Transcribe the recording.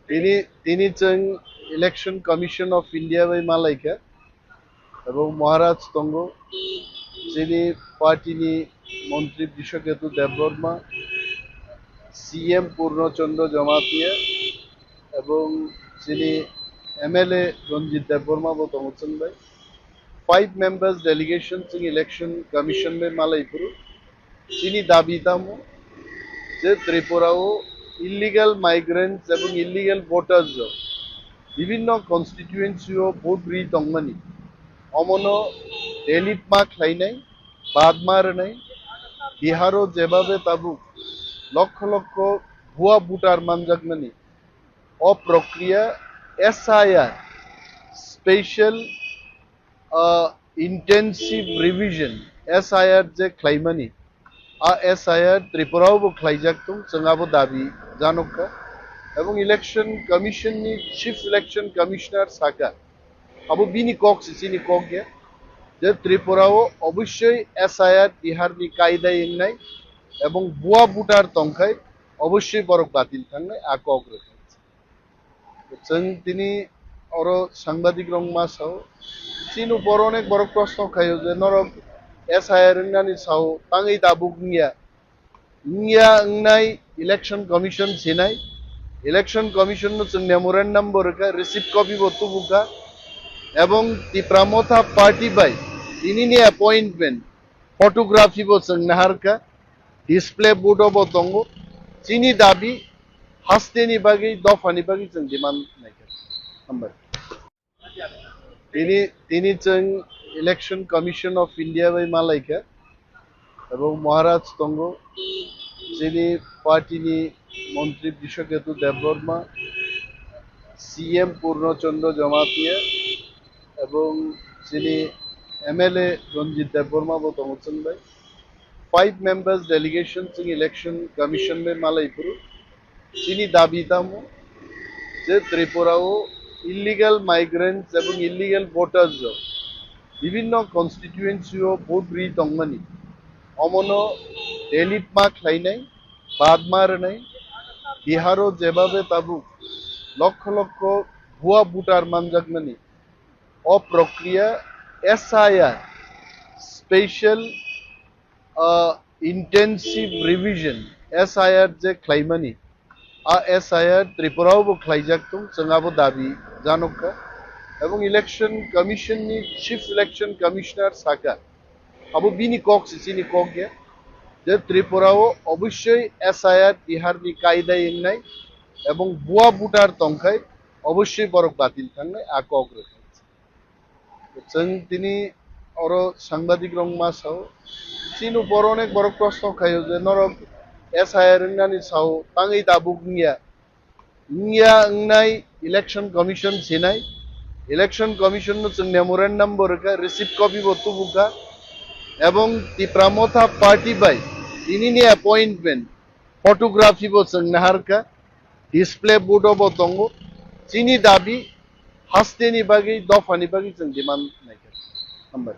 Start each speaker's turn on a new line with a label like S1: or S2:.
S1: তিনি তিনি जों ইলেকশন কমিশন অফ ইন্ডিয়া বাই মালাইকা এবং মহারাজ তঙ্গ যিনি পার্টিনি মন্ত্রী বিশ্বকেতু দেববর্মা সিএম পূর্ণচন্দ্র জমাতিয়া এবং যিনি এমএলএ রঞ্জিত দেববর্মা ও তমচন ভাই 5 members delegation जों ইলেকশন কমিশন বাই মালাইপুর যিনি দাবি তামো যে ত্রিপুরাও ইলিগাল মাইগ্রেন্টস এবং ইলিগাল ভোটার্স বিভিন্ন কনস্টিটিউয়েন্সিও ভোট রি তংমানি অমন ডেলিট মা খাইনাই বাদ মারনাই বিহারও যেভাবে তাবু লক্ষ লক্ষ ভুয়া ভোটার মানজাগমানি অপ্রক্রিয়া SIR special intensive revision SIR যে খাইমানি এসআইআর ত্রিপুরাও খাইজাকতুম जोंहाबो দাবি জানকা এবং ইলেকশন কমিশননি চিফ ইলেকশন কমিশনার সাকা আবু বিনি কক্স চিনি কগে যে ত্রিপুরাও অবশ্যই এসআইআর বিহারনি কায়দা ইংনাই এবং ভুয়া ভোটার তংখাই অবশ্যই বরক বাতিল থাকনাই আ কগ্র जों তিনি অর সাংবাদিক রং মাসাও চিনু বড় অনেক বড় প্রশ্ন খাইও যে নরক এসআইআর নানি সাও তাঙ্গই দাবুক নিয়া নাই election commission Sinai election commission जों মেমোরেন্ডাম বরকা রিসিভ কপি বতু বুকা এবং তিপ্রামথা পার্টি বাই তিনি নি অ্যাপয়েন্টমেন্ট ফটোগ্রাফি বো जों নাহারকা ডিসপ্লে বোর্ড বতঙ্গ চিনি দাবি হাস্তেনি বাগি দফানি বাগি जों ডিমান্ড নাইকা নাম্বার তিনি जों ইলেকশন কমিশন অফ ইন্ডিয়া বাই মালাইকা এবং মহারাজ তঙ্গ যিনি পার্টিনি মন্ত্রী বিশ্বকেতু দেববর্মা সিএম পূর্ণচন্দ্র জমাতিয়া এবং যিনি এমএলএ রঞ্জিত দেববর্মা ও তমচন ভাই 5 members delegation जों ইলেকশন কমিশন বাই মালাইপুর যিনি দাবি তামো যে ত্রিপুরাও ইলিগাল মাইগ্রেন্টস এবং ইলিগাল ভোটার্স বিভিন্ন কনস্টিটিউয়েন্সিও ভোট রি তংমানি অমন ডেলিট মা খাইনাই বাদ মারনাই বিহারও যেভাবে তাবু লক্ষ লক্ষ ভুয়া ভোটার মানজাগমানি অপ্রক্রিয়া SIR special intensive revision SIR যে খাইমানি এসআইআর ত্রিপুরাও খাইজাকতুম जोंहाबो দাবি জানকা এবং ইলেকশন কমিশননি চিফ ইলেকশন কমিশনার সাকা আবু বিনি কক্স চিনি কগে যে ত্রিপুরাও অবশ্যই এসআইআর বিহারনি কায়দা ইংনাই এবং ভুয়া ভোটার তংখাই অবশ্যই বরক বাতিল থাকনাই আ কগ্র जों তিনি অর সাংবাদিক রং মাসাও চিনু বড় অনেক বড় প্রশ্ন খাইও যে নরক এসআইআর নানি সাও তাঙ্গই দাবুক নিয়া নাই election commission Sinai election commission जों মেমোরেন্ডাম বরকা রিসিভ কপি বতু বুকা এবং তিপ্রামথা পার্টি বাই তিনি নি অ্যাপয়েন্টমেন্ট ফটোগ্রাফি বো जों নাহারকা ডিসপ্লে বোর্ড বতঙ্গ চিনি দাবি হাস্তেনি বাগি দফানি বাগি जों ডিমান্ড নাইকা নাম্বার